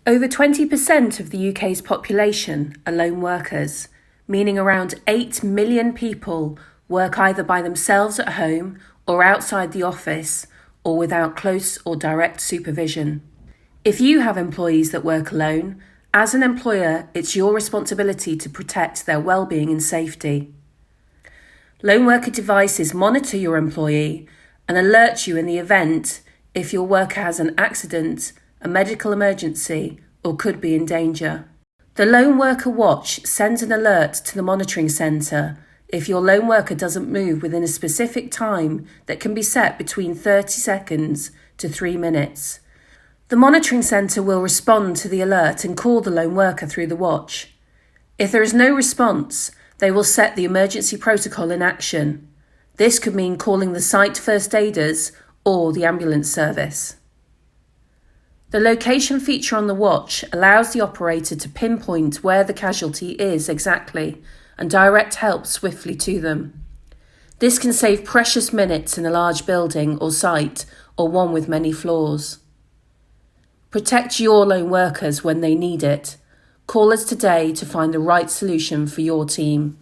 Over 20% of the UK's population are lone workers, meaning around 8 million people work either by themselves at home or outside the office or without close or direct supervision. If you have employees that work alone, as an employer, it's your responsibility to protect their well-being and safety. Lone worker devices monitor your employee and alert you in the event if your worker has an accident, a medical emergency, or could be in danger. The Lone Worker Watch sends an alert to the monitoring centre if your lone worker doesn't move within a specific time that can be set between 30 seconds to 3 minutes. The monitoring centre will respond to the alert and call the lone worker through the watch. If there is no response, they will set the emergency protocol in action. This could mean calling the site first aiders or the ambulance service. The location feature on the watch allows the operator to pinpoint where the casualty is exactly and direct help swiftly to them. This can save precious minutes in a large building or site or one with many floors. Protect your lone workers when they need it. Call us today to find the right solution for your team.